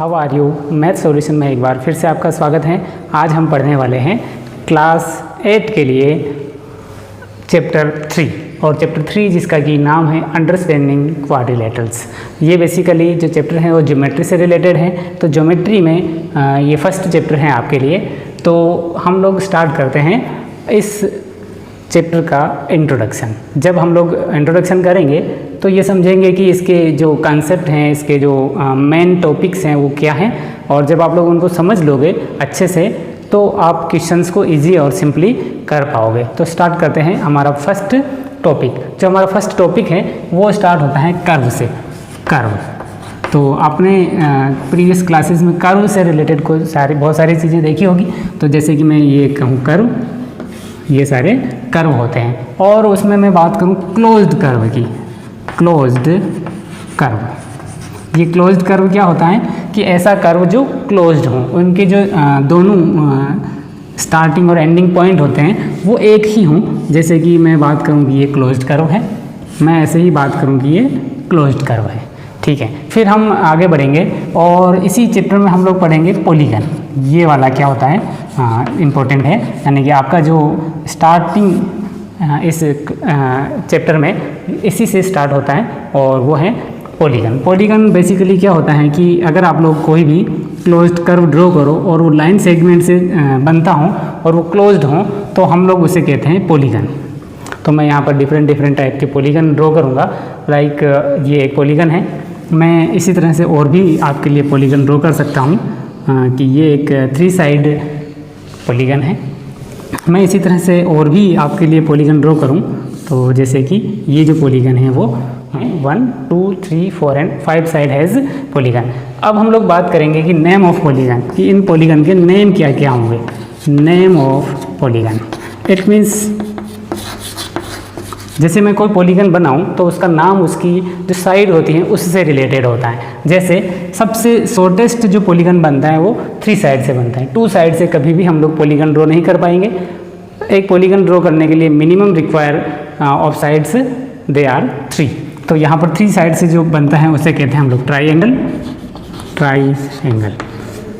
How are you. Math solution में एक बार फिर से आपका स्वागत है। आज हम पढ़ने वाले हैं क्लास 8 के लिए चैप्टर 3 और चैप्टर 3 जिसका कि नाम है अंडरस्टैंडिंग क्वाड्रिलेटरल्स। ये बेसिकली जो चैप्टर है वो ज्योमेट्री से रिलेटेड है। तो ज्योमेट्री में ये फर्स्ट चैप्टर है आपके लिए। तो हम लोग स्टार्ट करते हैं इस चैप्टर का इंट्रोडक्शन। जब हम लोग इंट्रोडक्शन करेंगे तो ये समझेंगे कि इसके जो कॉन्सेप्ट हैं, इसके जो मेन टॉपिक्स हैं वो क्या हैं, और जब आप लोग उनको समझ लोगे अच्छे से तो आप क्वेश्चंस को इजी और सिंपली कर पाओगे। तो स्टार्ट करते हैं हमारा फर्स्ट टॉपिक। जो हमारा फर्स्ट टॉपिक है वो स्टार्ट होता है कर्व से। कर्व, तो आपने प्रीवियस क्लासेस में कर्व से रिलेटेड बहुत सारी चीज़ें देखी होगी। तो जैसे कि मैं ये कहूँ कर्व, ये सारे कर्व होते हैं। और उसमें मैं बात करूँ क्लोज्ड कर्व की। क्लोज्ड कर्व, ये क्लोज्ड कर्व क्या होता है कि ऐसा कर्व जो क्लोज्ड हो, उनके जो दोनों स्टार्टिंग और एंडिंग पॉइंट होते हैं वो एक ही हों। जैसे कि मैं बात करूँ कि ये क्लोज्ड कर्व है, मैं ऐसे ही बात करूँ कि ये क्लोज्ड कर्व है। ठीक है, फिर हम आगे बढ़ेंगे और इसी चैप्टर में हम लोग पढ़ेंगे पॉलीगन। ये वाला क्या होता है, इम्पोर्टेंट है, यानी कि आपका जो स्टार्टिंग इस चैप्टर में इसी से स्टार्ट होता है और वो है पॉलीगन। पॉलीगन बेसिकली क्या होता है कि अगर आप लोग कोई भी क्लोज्ड कर्व ड्रॉ करो और वो लाइन सेगमेंट से बनता हो और वो क्लोज्ड हो तो हम लोग उसे कहते हैं पॉलीगन। तो मैं यहाँ पर डिफरेंट टाइप के पॉलीगन ड्रॉ करूँगा। लाइक ये एक पॉलीगन है। मैं इसी तरह से और भी आपके लिए पॉलीगन ड्रॉ कर सकता हूँ कि ये एक 3 साइड पॉलीगन है। मैं इसी तरह से और भी आपके लिए पॉलीगन ड्रॉ करूं तो जैसे कि ये जो पॉलीगन है वो 1 2 3 4 एंड 5 साइड हैज़ पॉलीगन। अब हम लोग बात करेंगे कि नेम ऑफ पॉलीगन, कि इन पॉलीगन के नेम क्या क्या होंगे। Name of polygon, it means जैसे मैं कोई पॉलीगन बनाऊं तो उसका नाम उसकी जो साइड होती है उससे रिलेटेड होता है। जैसे सबसे शॉर्टेस्ट जो पॉलीगन बनता है वो 3 साइड से बनता है। 2 साइड से कभी भी हम लोग पॉलीगन ड्रॉ नहीं कर पाएंगे। एक पॉलीगन ड्रॉ करने के लिए minimum require of sides they are 3। तो यहाँ पर 3 साइड से जो बनता है उसे कहते हैं हम लोग ट्राइएंगल। ट्राइएंगल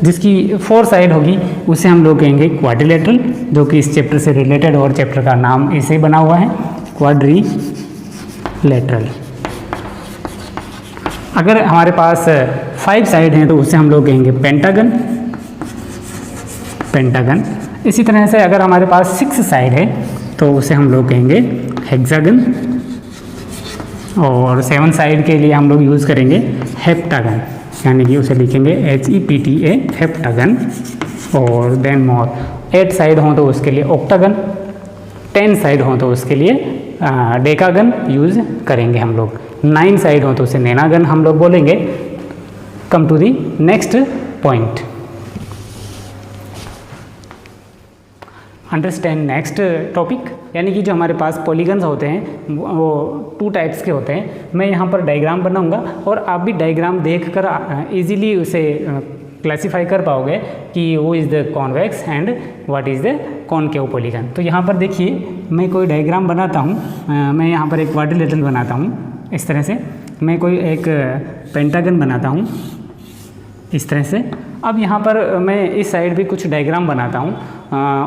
जिसकी 4 साइड होगी उसे हम लोग कहेंगे क्वाड्रिलेटरल, जो कि इस चैप्टर से रिलेटेड और चैप्टर का नाम ऐसे ही बना हुआ है, क्वाड्रिलेटरल। अगर हमारे पास 5 साइड हैं तो उसे हम लोग कहेंगे पेंटागन। पेंटागन। इसी तरह से अगर हमारे पास 6 साइड है तो उसे हम लोग कहेंगे हेक्सागन। और 7 साइड के लिए हम लोग यूज़ करेंगे हेप्टागन, यानी कि उसे लिखेंगे HEPTA, हेप्टागन। और देन मोर 8 साइड हों तो उसके लिए ऑक्टागन, 10 साइड हों तो उसके लिए डेकागन यूज़ करेंगे हम लोग, 9 साइड हो तो उसे नैनागन हम लोग बोलेंगे। Come to the next point, understand next topic. यानी कि जो हमारे पास पॉलीगन्स होते हैं वो 2 टाइप्स के होते हैं। मैं यहाँ पर डायग्राम बनाऊँगा और आप भी डायग्राम देखकर इजीली उसे क्लासीफाई कर पाओगे कि वो is the convex and what is the concave polygon. तो यहाँ पर देखिए मैं कोई डायग्राम बनाता हूँ। मैं यहाँ पर एक क्वाड्रिलेटरल बनाता हूँ इस तरह से। मैं कोई एक पेंटागन बनाता हूँ इस तरह से। अब यहाँ पर मैं इस साइड भी कुछ डायग्राम बनाता हूँ,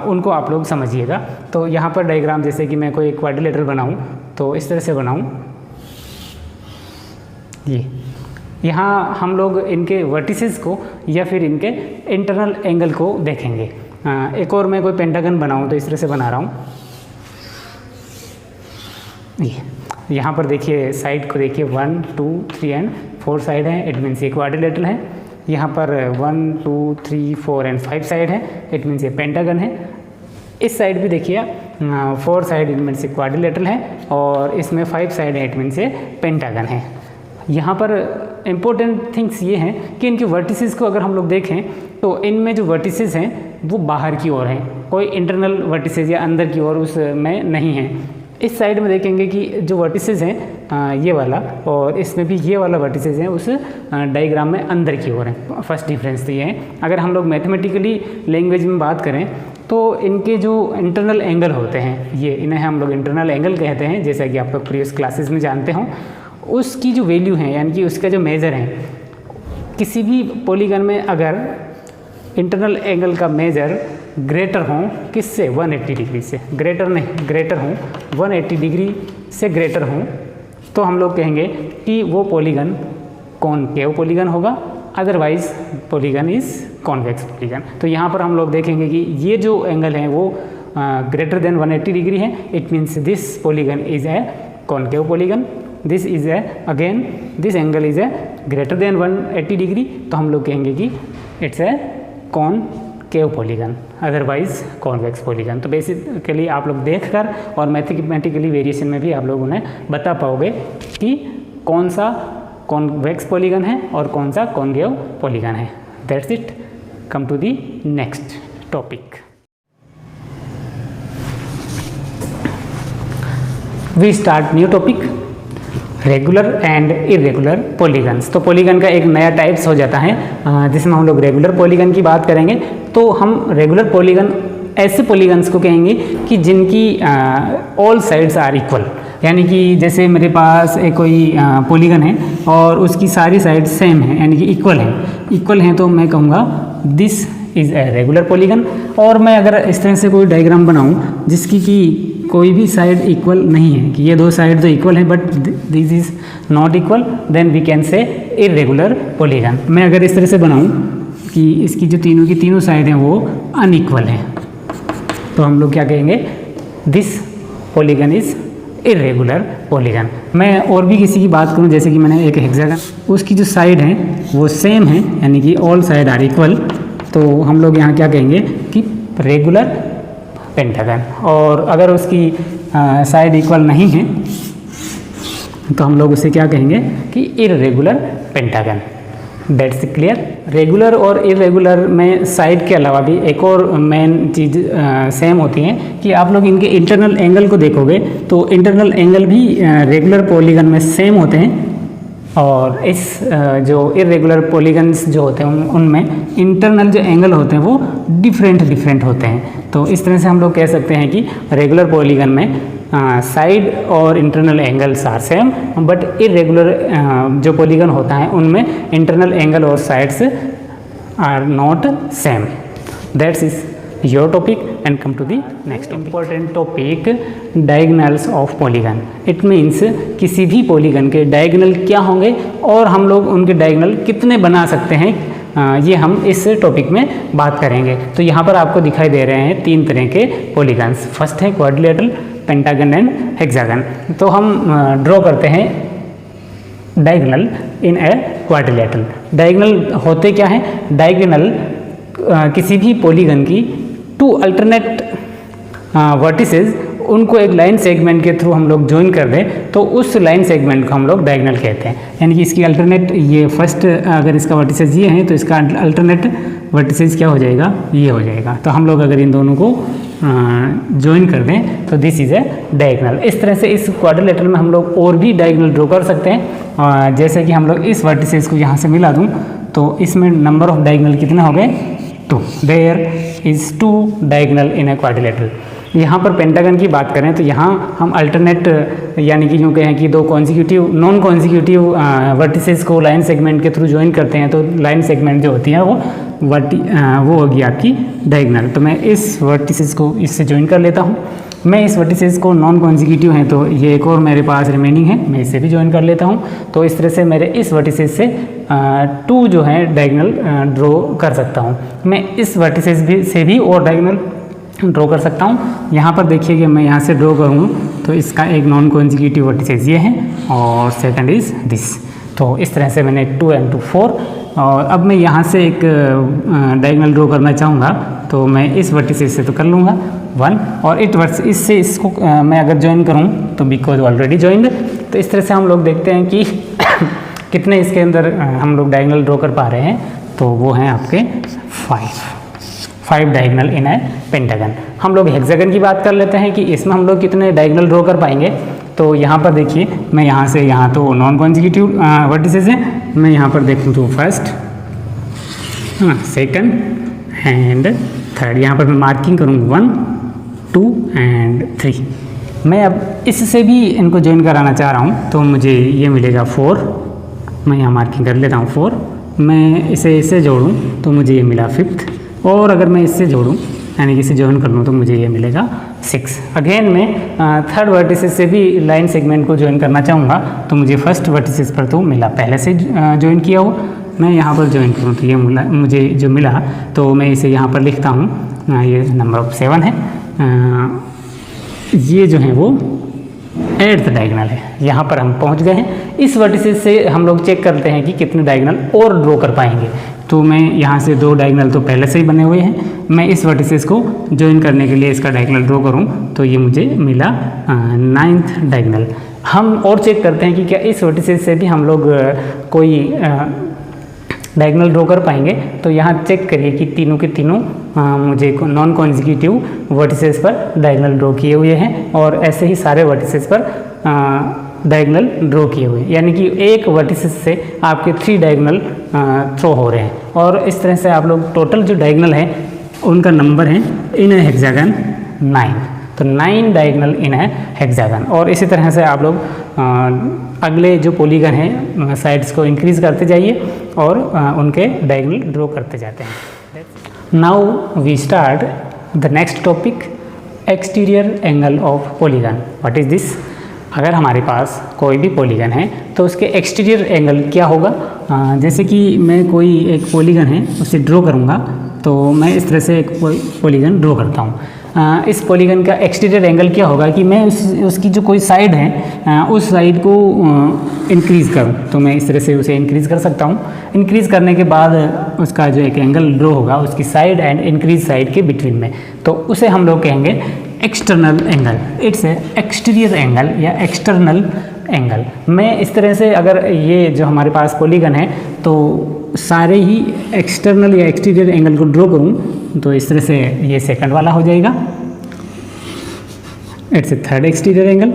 उनको आप लोग समझिएगा। तो यहाँ पर डायग्राम जैसे कि मैं कोई एक क्वाड्रिलेटरल बनाऊँ तो इस तरह से बनाऊँ। ये यहाँ हम लोग इनके वर्टिसेस को या फिर इनके इंटरनल एंगल को देखेंगे। एक और मैं कोई पेंटागन बनाऊँ तो इस तरह से बना रहा हूँ। ये यहाँ पर देखिए साइड को देखिए 1 2 3 एंड 4 साइड है, इट मीन्स ये क्वाड्रिलेटरल है। यहाँ पर 1 2 3 4 एंड 5 साइड है, इट मीन्स ये पेंटागन है। इस साइड भी देखिए 4 साइड, इट मीन्स ये क्वाड्रिलेटरल है, और इसमें 5 साइड है, इट मीन्स ये पेंटागन है। यहाँ पर इम्पोर्टेंट थिंग्स ये हैं कि इनके वर्टिसेस को अगर हम लोग देखें तो इनमें जो वर्टिसेस हैं वो बाहर की ओर हैं, कोई इंटरनल वर्टिसेस या अंदर की ओर उसमें नहीं है। इस साइड में देखेंगे कि जो वर्टिसेस हैं ये वाला, और इसमें भी ये वाला वर्टिसेस हैं उस डायग्राम में अंदर की ओर है। फर्स्ट डिफरेंस तो ये है। अगर हम लोग मैथमेटिकली लैंग्वेज में बात करें तो इनके जो इंटरनल एंगल होते हैं ये, इन्हें हम लोग इंटरनल एंगल कहते हैं, जैसा कि आप लोग प्रीवियस क्लासेस में जानते हों। उसकी जो वैल्यू है यानी कि उसका जो मेज़र है किसी भी पॉलीगन में अगर इंटरनल एंगल का मेजर ग्रेटर हो किससे, 180 डिग्री से, ग्रेटर हो 180 डिग्री से ग्रेटर हो, तो हम लोग कहेंगे कि वो पॉलीगन कॉनकेव पॉलीगन होगा, otherwise polygon is convex polygon. तो यहाँ पर हम लोग देखेंगे कि ये जो एंगल है वो ग्रेटर देन 180 डिग्री है, it means this polygon is a concave polygon, this is a again this angle is a greater than 180 degree, तो हम लोग कहेंगे कि it's a concave polygon, otherwise convex polygon. तो बेसिकली आप लोग देखकर और मैथमेटिकली वेरिएशन में भी आप लोग उन्हें बता पाओगे कि कौन सा कॉन्वेक्स पॉलीगन है और कौन सा कॉनकेव पॉलीगन है। That's it, come to the next topic. We start new topic, regular and irregular polygons. तो पॉलीगन का एक नया टाइप्स हो जाता है जिसमें हम लोग रेगुलर पॉलीगन की बात करेंगे। तो हम रेगुलर पॉलीगन ऐसे पॉलीगन्स को कहेंगे कि जिनकी ऑल साइड्स आर इक्वल, यानी कि जैसे मेरे पास एक कोई पॉलीगन है और उसकी सारी साइड सेम है, यानी कि इक्वल हैं, तो मैं कहूँगा this is a regular polygon. और मैं अगर इस तरह से कोई डायग्राम बनाऊँ जिसकी कि कोई भी साइड इक्वल नहीं है, कि ये दो साइड तो इक्वल है but this is not equal, then we can say irregular polygon. मैं अगर इस तरह से बनाऊँ कि इसकी जो तीनों की तीनों साइड हैं वो अनइक्वल हैं, तो हम लोग क्या कहेंगे, this polygon is irregular polygon. मैं और भी किसी की बात करूं, जैसे कि मैंने एक हेक्सागन, उसकी जो साइड है वो सेम है, यानी कि ऑल साइड आर इक्वल, तो हम लोग यहाँ क्या कहेंगे कि रेगुलर पेंटागन। और अगर उसकी साइड इक्वल नहीं है तो हम लोग उसे क्या कहेंगे कि irregular pentagon. That's clear. Regular और इरेगुलर में साइड के अलावा भी एक और मेन चीज़ सेम होती है कि आप लोग इनके इंटरनल एंगल को देखोगे तो इंटरनल एंगल भी रेगुलर पॉलीगन में सेम होते हैं, और इस जो इरेगुलर पॉलीगन्स जो होते हैं उनमें इंटरनल जो एंगल होते हैं वो डिफरेंट होते हैं। तो इस तरह से हम लोग कह सकते हैं कि रेगुलर पॉलीगन में साइड और internal angles are same, but irregular जो पॉलीगन होता है उनमें इंटरनल एंगल और sides are not same. That's is your topic and come to the next important topic, diagonals of polygon. It means किसी भी polygon के diagonal क्या होंगे और हम लोग उनके डायगोनल कितने बना सकते हैं, ये हम इस टॉपिक में बात करेंगे। तो यहाँ पर आपको दिखाई दे रहे हैं तीन तरह के पॉलीगन्स। फर्स्ट है क्वाड्रिलेटरल, पेंटागन एंड हेक्सागन। तो हम ड्रॉ करते हैं diagonal in a quadrilateral. Diagonal होते क्या है, डायगोनल किसी भी पॉलीगन की टू अल्टरनेट वर्टिसेस, उनको एक लाइन सेगमेंट के थ्रू हम लोग ज्वाइन कर दें तो उस लाइन सेगमेंट को हम लोग डायगोनल कहते हैं। यानी कि इसकी अल्टरनेट, ये फर्स्ट अगर इसका वर्टिसेस ये हैं तो इसका अल्टरनेट वर्टिसेस क्या हो जाएगा, ये हो जाएगा। तो हम लोग अगर इन दोनों को ज्वाइन कर दें तो दिस इज़ ए डायगोनल। इस तरह से इस क्वाड्रिलेटरल में हम लोग और भी डायगोनल ड्रॉ कर सकते हैं। जैसे कि हम लोग इस वर्टिसेस को यहाँ से मिला दूँ तो इसमें नंबर ऑफ डायगोनल कितने हो गए, 2। There is 2 diagonal in a quadrilateral. यहाँ पर पेंटागन की बात करें तो यहाँ हम अल्टरनेट, यानी कि यूँ कहें कि दो कॉन्जिक्यूटिव नॉन कॉन्जिक्यूटिव वर्टिसेस को लाइन सेगमेंट के थ्रू ज्वाइन करते हैं, तो लाइन सेगमेंट जो होती है वो होगी आपकी डायगोनल। तो मैं इस वर्टिसेस को इससे ज्वाइन कर लेता हूँ। मैं इस वर्टिसेस को नॉन कॉन्जिक्यूटिव हैं तो ये एक और मेरे पास रिमेनिंग है, मैं इससे भी ज्वाइन कर लेता हूँ। तो इस तरह से मेरे इस वर्टिसेस से 2 जो है डायगोनल ड्रॉ कर सकता हूँ। मैं इस वर्टिसेस भी से भी और डायगोनल ड्रॉ कर सकता हूँ। यहाँ पर देखिए कि मैं यहाँ से ड्रॉ करूँ तो इसका एक नॉन कॉन्जिक्यूटिव वर्टिसेस ये है और सेकंड इज़ दिस। तो इस तरह से मैंने 2 and 2 4। और अब मैं यहाँ से एक डायगोनल ड्रॉ करना चाहूँगा तो मैं इस वर्टिसेस से तो कर लूँगा 1, और इससे इसको मैं अगर ज्वाइन करूँ तो बिकॉज ऑलरेडी ज्वाइंड। तो इस तरह से हम लोग देखते हैं कि कितने इसके अंदर हम लोग डायगोनल ड्रॉ कर पा रहे हैं, तो वो हैं आपके 5 डायगोनल इन ए पेंटागन। हम लोग हेक्सागन की बात कर लेते हैं कि इसमें हम लोग कितने डायगोनल ड्रॉ कर पाएंगे। तो यहाँ पर देखिए, मैं यहाँ से यहाँ तो नॉन कॉन्जिक्यूटिव वर्टिसेस हैं, मैं यहाँ पर देखूँ तो फर्स्ट, सेकंड एंड थर्ड। यहाँ पर मैं मार्किंग करूँगा 1, 2 and 3। मैं अब इससे भी इनको ज्वाइन कराना चाह रहा हूँ तो मुझे ये मिलेगा 4। मैं यहाँ मार्किंग कर लेता हूँ 4, मैं इसे इससे जोड़ूँ तो मुझे ये मिला 5th, और अगर मैं इससे जोड़ूँ यानी कि इसे ज्वाइन कर लूँ तो मुझे ये मिलेगा 6। अगेन मैं थर्ड वर्टिसेस से भी लाइन सेगमेंट को ज्वाइन करना चाहूँगा तो मुझे फर्स्ट वर्टिसेस पर तो मिला, पहले से ज्वाइन किया हो, मैं यहाँ पर ज्वाइन करूँ तो ये मुझे जो मिला तो मैं इसे यहाँ पर लिखता हूँ, ये नंबर ऑफ 7 है। ये जो है वो 8th डायगोनल है। यहाँ पर हम पहुँच गए हैं। इस वर्टिसेस से हम लोग चेक करते हैं कि कितने डायगोनल और ड्रॉ कर पाएंगे। तो मैं यहाँ से 2 डायगोनल तो पहले से ही बने हुए हैं, मैं इस वर्टिसेस को ज्वाइन करने के लिए इसका डायगोनल ड्रॉ करूँ तो ये मुझे मिला 9th डायगोनल। हम और चेक करते हैं कि क्या इस वर्टिसेस से भी हम लोग कोई डायगोनल ड्रॉ कर पाएंगे। तो यहाँ चेक करिए कि तीनों के तीनों मुझे नॉन कॉन्जिक्यूटिव वर्टिसेस पर डायगोनल ड्रॉ किए हुए हैं, और ऐसे ही सारे वर्टिसेस पर डायगोनल ड्रॉ किए हुए हैं, यानी कि एक वर्टिसेस से आपके 3 डायगोनल थ्रो हो रहे हैं। और इस तरह से आप लोग टोटल जो डायगोनल है उनका नंबर है इन ए हेक्सागन 9, तो 9 डायगोनल इन है हेक्सागन। और इसी तरह से आप लोग अगले जो पॉलीगन हैं साइड्स को इंक्रीज करते जाइए और उनके डायगोनल ड्रॉ करते जाते हैं। Now we start the next topic, exterior angle of polygon. What is this? अगर हमारे पास कोई भी पॉलीगन है तो उसके एक्सटीरियर एंगल क्या होगा? जैसे कि मैं कोई एक पॉलीगन है उसे ड्रॉ करूँगा तो मैं इस तरह से एक पॉलीगन ड्रॉ करता हूँ। इस पॉलीगन का एक्सटीरियर एंगल क्या होगा कि मैं उसकी जो कोई साइड है उस साइड को इंक्रीज़ करूँ, तो मैं इस तरह से उसे इंक्रीज़ कर सकता हूँ। इंक्रीज़ करने के बाद उसका जो एक एंगल ड्रॉ होगा उसकी साइड एंड इंक्रीज साइड के बिटवीन में, तो उसे हम लोग कहेंगे external angle. It's exterior angle या एक्सटर्नल एंगल। मैं इस तरह से अगर ये जो हमारे पास पॉलीगन है तो सारे ही एक्सटर्नल या एक्सटीरियर एंगल को ड्रॉ करूं तो इस तरह से ये सेकंड वाला हो जाएगा, it's a third exterior angle.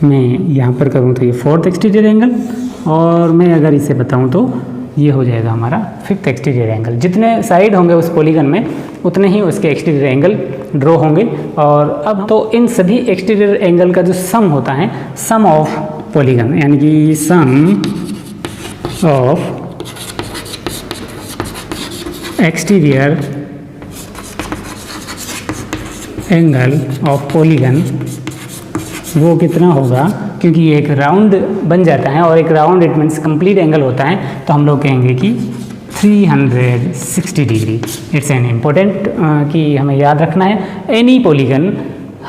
मैं यहाँ पर करूँ तो ये 4th एक्सटीरियर एंगल, और मैं अगर इसे बताऊँ तो ये हो जाएगा हमारा 5th एक्सटीरियर एंगल। जितने साइड होंगे उस पॉलीगन में उतने ही उसके एक्सटीरियर एंगल ड्रॉ होंगे। और अब तो इन सभी एक्सटीरियर एंगल का जो सम होता है, सम ऑफ पॉलीगन, यानी कि sum of exterior angle of polygon वो कितना होगा, क्योंकि ये एक राउंड बन जाता है और एक round it means complete angle होता है, तो हम लोग कहेंगे कि 360 डिग्री। इट्स एन इम्पोर्टेंट कि हमें याद रखना है। एनी पॉलीगन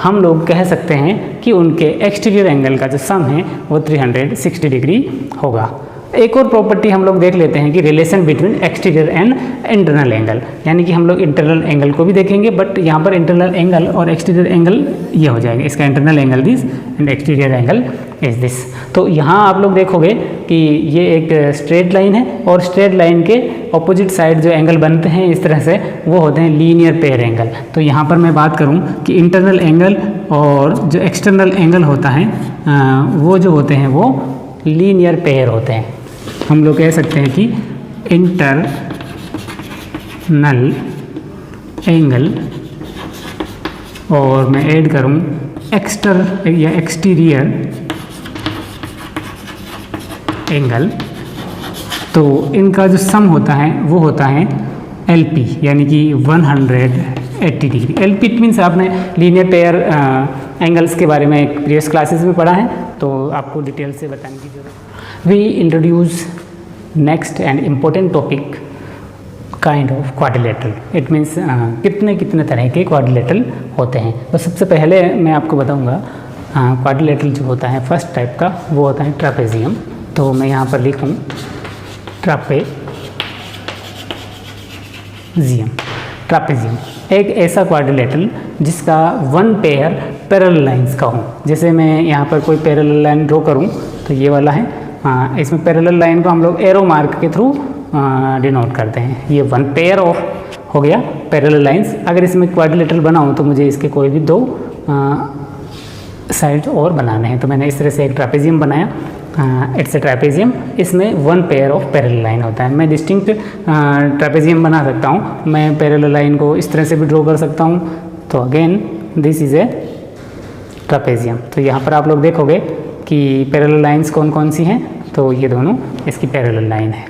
हम लोग कह सकते हैं कि उनके एक्सटीरियर एंगल का जो सम है वो 360 डिग्री होगा। एक और प्रॉपर्टी हम लोग देख लेते हैं कि relation between exterior and internal angle, यानी कि हम लोग इंटरनल एंगल को भी देखेंगे, बट यहाँ पर इंटरनल एंगल और एक्सटीरियर एंगल ये हो जाएगा, इसका internal angle this and exterior angle is this. तो यहाँ आप लोग देखोगे कि ये एक स्ट्रेट लाइन है और स्ट्रेट लाइन के ऑपोजिट साइड जो एंगल बनते हैं इस तरह से वो होते हैं लीनियर पेयर एंगल। तो यहाँ पर मैं बात करूँ कि इंटरनल एंगल और जो एक्सटर्नल एंगल होता है वो जो होते हैं वो लीनियर पेयर होते हैं। हम लोग कह सकते हैं कि इंटरनल एंगल और मैं ऐड करूं एक्सटीरियर एंगल, तो इनका जो सम होता है वो होता है LP, यानी कि 180 डिग्री। LP इट मीन्स आपने लीनियर पेयर एंगल्स के बारे में एक प्रीवियस क्लासेस में पढ़ा है, तो आपको डिटेल से बताने की जरूरत। We introduce next and important topic kind of quadrilateral. It means कितने तरह के quadrilateral होते हैं। तो सबसे पहले मैं आपको बताऊंगा quadrilateral जो होता है फर्स्ट टाइप का वो होता है ट्रापेजियम। तो मैं यहाँ पर लिखूँ ट्रापेजियम एक ऐसा क्वाड्रिलेटरल जिसका 1 पेयर पैरेलल लाइंस का हो। जैसे मैं यहाँ पर कोई पैरेलल लाइन ड्रॉ करूँ तो ये वाला है, इसमें पैरेलल लाइन को हम लोग एरो मार्क के थ्रू डिनोट करते हैं। ये 1 पेयर ऑफ हो गया पैरेलल लाइंस। अगर इसमें क्वाड्रिलेटरल बनाऊँ तो मुझे इसके कोई भी 2 साइड और बनाने हैं, तो मैंने इस तरह से एक ट्रापेजियम बनाया। इट्स ए ट्रापेजियम, इसमें 1 पेयर ऑफ पैरेलल लाइन होता है। मैं डिस्टिंक्ट ट्रापेजियम बना सकता हूँ, मैं पैरेलल लाइन को इस तरह से भी ड्रॉ कर सकता हूँ। तो again this is a trapezium. तो यहाँ पर आप लोग देखोगे कि पैरेलल लाइंस कौन कौन सी हैं, तो ये दोनों इसकी पैरेलल लाइन है।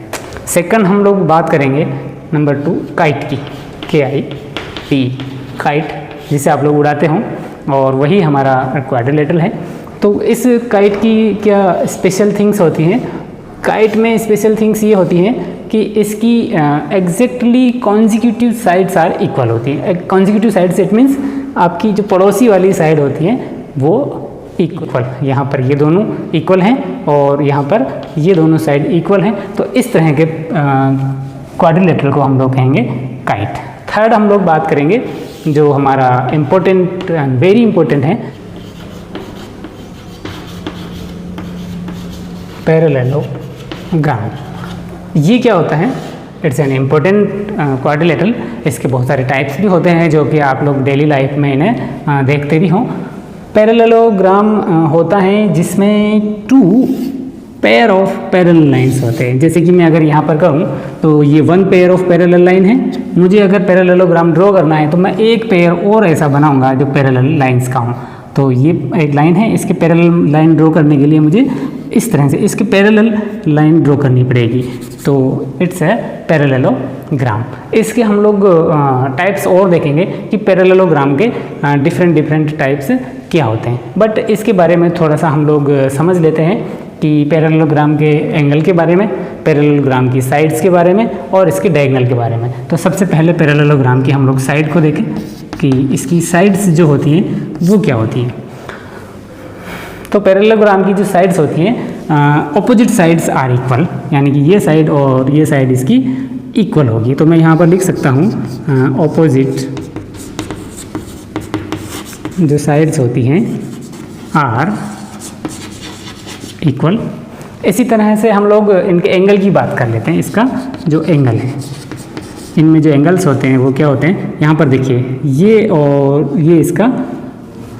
सेकंड हम लोग बात करेंगे नंबर 2 काइट की, KIT, काइट, जिसे आप लोग उड़ाते हों, और वही हमारा क्वाड्रिलेटरल है। तो इस काइट की क्या स्पेशल थिंग्स होती हैं? काइट में स्पेशल थिंग्स ये होती हैं कि इसकी exactly consecutive sides are equal होती हैं। कॉन्जिक्यूटिव साइड्स इट मीन्स आपकी जो पड़ोसी वाली साइड होती है वो इक्वल, यहाँ पर ये दोनों इक्वल हैं और यहाँ पर ये दोनों साइड इक्वल हैं। तो इस तरह के क्वाड्रिलेटरल को हम लोग कहेंगे काइट। थर्ड हम लोग बात करेंगे जो हमारा इम्पोर्टेंट, वेरी इंपॉर्टेंट है, पैरेललोग्राम। ये क्या होता है? It's an important quadrilateral. इसके बहुत सारे टाइप्स भी होते हैं जो कि आप लोग डेली लाइफ में इन्हें देखते भी हों। पैरेललोग्राम होता है जिसमें 2 पेयर ऑफ पैरेलल लाइंस होते हैं। जैसे कि मैं अगर यहाँ पर करूँ तो ये 1 पेयर ऑफ पैरेलल लाइन है। मुझे अगर पैरेललोग्राम ड्रॉ करना है तो मैं एक पेयर और ऐसा बनाऊँगा जो पैरेलल लाइंस का हो। तो ये एक लाइन है, इसके पैरेलल लाइन ड्रॉ करने के लिए मुझे इस तरह से इसके पैरेलल लाइन ड्रॉ करनी पड़ेगी। तो इट्स है पैरेललोग्राम। इसके हम लोग टाइप्स और देखेंगे कि पैरेललोग्राम के डिफरेंट टाइप्स क्या होते हैं। बट इसके बारे में थोड़ा सा हम लोग समझ लेते हैं कि पैरेललोग्राम के एंगल के बारे में, पैरेललोग्राम की साइड्स के बारे में और इसके डायगोनल के बारे में। तो सबसे पहले पैरेललोग्राम की हम लोग साइड को देखें कि इसकी साइड्स जो होती हैं वो क्या होती हैं। तो पैरेललोग्राम की जो साइड्स होती हैं, ऑपोजिट साइड्स आर इक्वल, यानी कि ये साइड और ये साइड इसकी इक्वल होगी। तो मैं यहाँ पर लिख सकता हूँ ऑपोजिट जो साइड्स होती हैं आर इक्वल। इसी तरह से हम लोग इनके एंगल की बात कर लेते हैं। इसका जो एंगल है, इनमें जो एंगल्स होते हैं वो क्या होते हैं? यहाँ पर देखिए, ये और ये इसका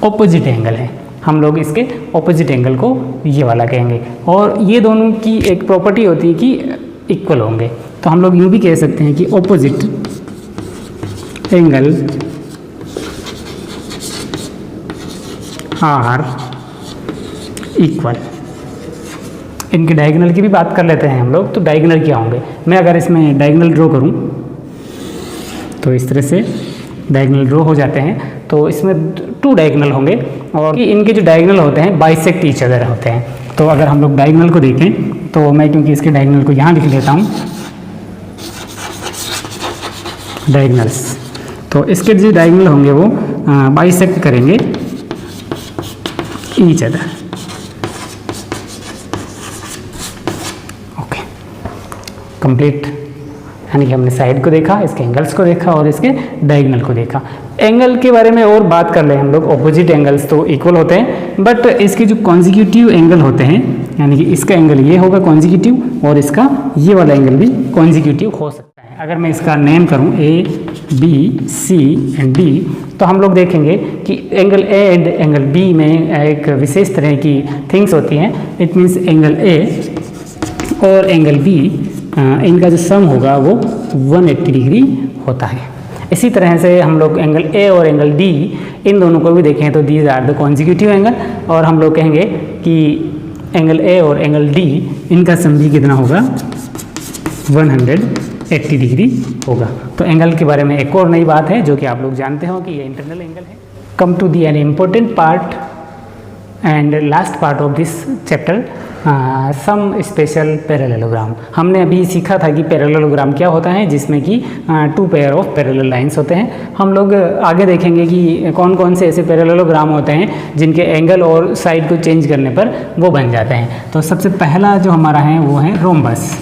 ऑपोजिट एंगल है। हम लोग इसके ऑपोजिट एंगल को ये वाला कहेंगे। और ये दोनों की एक प्रॉपर्टी होती है कि इक्वल होंगे। तो हम लोग यूँ भी कह सकते हैं कि ऑपोजिट एंगल आर इक्वल। इनके डायगोनल की भी बात कर लेते हैं हम लोग। तो डायगोनल क्या होंगे? मैं अगर इसमें डायगोनल ड्रॉ करूं तो इस तरह से डायगोनल ड्रॉ हो जाते हैं। तो इसमें 2 डायगोनल होंगे और इनके जो डायगोनल होते हैं बाइसेक्ट ईच अदर होते हैं। तो अगर हम लोग डायगोनल को देखें तो मैं क्योंकि इसके डायगोनल को यहाँ लिख लेता हूँ, डायगोनल्स। तो इसके जो डायगोनल होंगे वो बाइसेक्ट करेंगे ईच अदर। Okay, complete. यानी कि हमने साइड को देखा, इसके एंगल्स को देखा और इसके डायगोनल को देखा। एंगल के बारे में और बात कर लें हम लोग। ऑपोजिट एंगल्स तो इक्वल होते हैं, बट इसके जो कॉन्जिक्यूटिव एंगल होते हैं, यानी कि इसका एंगल ये होगा कॉन्जिक्यूटिव और इसका ये वाला एंगल भी कॉन्जिक्यूटिव हो सकता है। अगर मैं इसका नेम करूं A, B, C and D, तो हम लोग देखेंगे कि angle A and angle B में एक विशेष तरह की थिंग्स होती हैं। इट मीन्स एंगल A और एंगल B, इनका जो सम होगा वो 180 डिग्री होता है। इसी तरह से हम लोग एंगल A और एंगल D इन दोनों को भी देखें तो these are the consecutive angle. और हम लोग कहेंगे कि एंगल A और एंगल D इनका सम भी कितना होगा? 180 डिग्री होगा। तो एंगल के बारे में एक और नई बात है जो कि आप लोग जानते हो कि ये इंटरनल एंगल है। Come to the an important part and last part of this chapter, some special parallelogram. हमने अभी सीखा था कि पैरेललोग्राम क्या होता है, जिसमें कि 2 पेयर ऑफ पैरेलल लाइंस होते हैं। हम लोग आगे देखेंगे कि कौन कौन से ऐसे पैरेललोग्राम होते हैं जिनके एंगल और साइड को चेंज करने पर वो बन जाते हैं। तो सबसे पहला जो हमारा है वो है रोम्बस।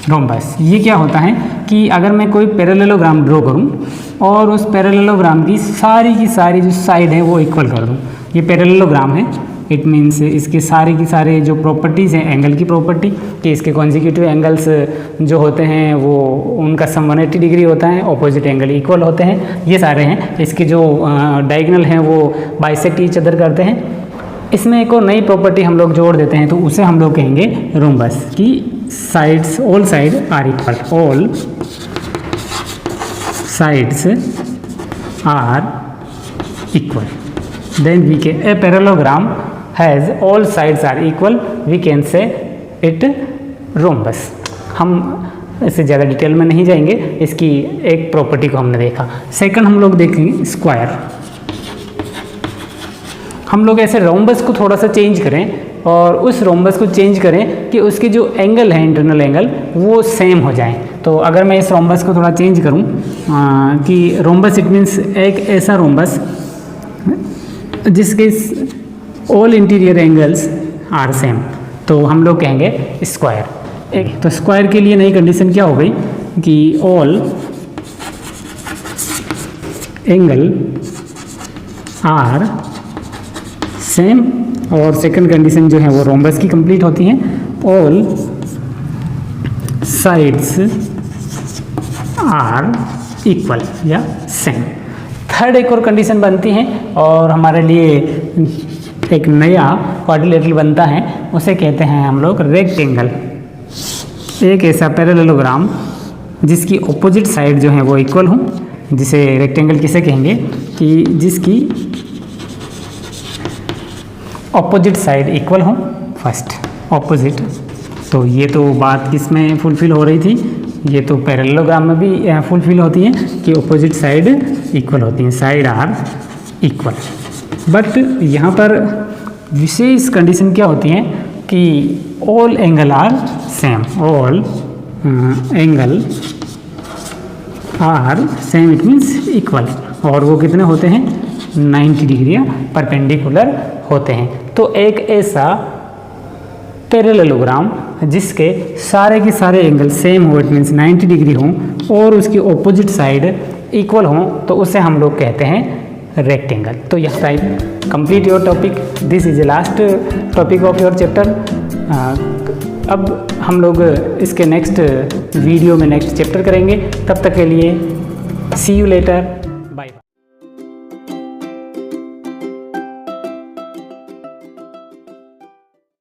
रोम्बस ये क्या होता है कि अगर मैं कोई पैरेललोग्राम ड्रॉ करूं और उस पैरेललोग्राम की सारी जो साइड है वो इक्वल कर दूं, ये पैरेललोग्राम है। इट मीन्स इसके सारे जो प्रॉपर्टीज़ हैं एंगल की प्रॉपर्टी, कि इसके कॉन्जिक्यूटिव एंगल्स जो होते हैं वो उनका सम 180 डिग्री होता है, ऑपोजिट एंगल इक्वल होते हैं, ये सारे हैं। इसके जो डायगोनल हैं वो बाइसेक्ट ईच अदर करते हैं। इसमें एक और नई प्रॉपर्टी हम लोग जोड़ देते हैं, तो उसे हम लोग कहेंगे रोम्बस की sides, all side are equal, all sides are equal. Then we can, a parallelogram has all sides are equal, we can say it rhombus. हम इससे ज़्यादा डिटेल में नहीं जाएंगे, इसकी एक प्रॉपर्टी को हमने देखा। सेकंड हम लोग देखेंगे स्क्वायर। हम लोग ऐसे रोम्बस को थोड़ा सा चेंज करें और उस रोम्बस को चेंज करें कि उसके जो एंगल है, इंटरनल एंगल, वो सेम हो जाए। तो अगर मैं इस रोम्बस को थोड़ा चेंज करूं कि रोम्बस इट मीन्स एक ऐसा रोम्बस जिसके all interior angles are same, तो हम लोग कहेंगे स्क्वायर। एक तो स्क्वायर के लिए नई कंडीशन क्या हो गई कि ऑल एंगल आर सेम, और सेकंड कंडीशन जो है वो रोम्बस की कंप्लीट होती है, ऑल साइड्स आर इक्वल या सेम। थर्ड एक और कंडीशन बनती है और हमारे लिए एक नया क्वाड्रिलेटरल बनता है, उसे कहते हैं हम लोग रेक्टेंगल। एक ऐसा पैरेललोग्राम जिसकी ऑपोजिट साइड जो है वो इक्वल हो, जिसे रेक्टेंगल किसे कहेंगे कि जिसकी ऑपोजिट साइड इक्वल हो। फर्स्ट ऑपोजिट, तो ये तो बात किसमें फुलफिल हो रही थी, ये तो पैरेललोग्राम में भी फुलफिल होती है कि ऑपोजिट साइड इक्वल होती हैं, साइड आर इक्वल। बट यहाँ पर विशेष कंडीशन क्या होती है कि all angle are same, all angle are same it means equal, और वो कितने होते हैं 90 डिग्री या परपेंडिकुलर होते हैं। तो एक ऐसा पैरेललोग्राम जिसके सारे के सारे एंगल सेम हो, इट मीन्स 90 डिग्री हों और उसकी ऑपोजिट साइड इक्वल हों, तो उसे हम लोग कहते हैं रेक्टेंगल। तो यह type complete your topic, this is the last topic of your chapter. अब हम लोग इसके नेक्स्ट वीडियो में नेक्स्ट चैप्टर करेंगे, तब तक के लिए सी यू लेटर।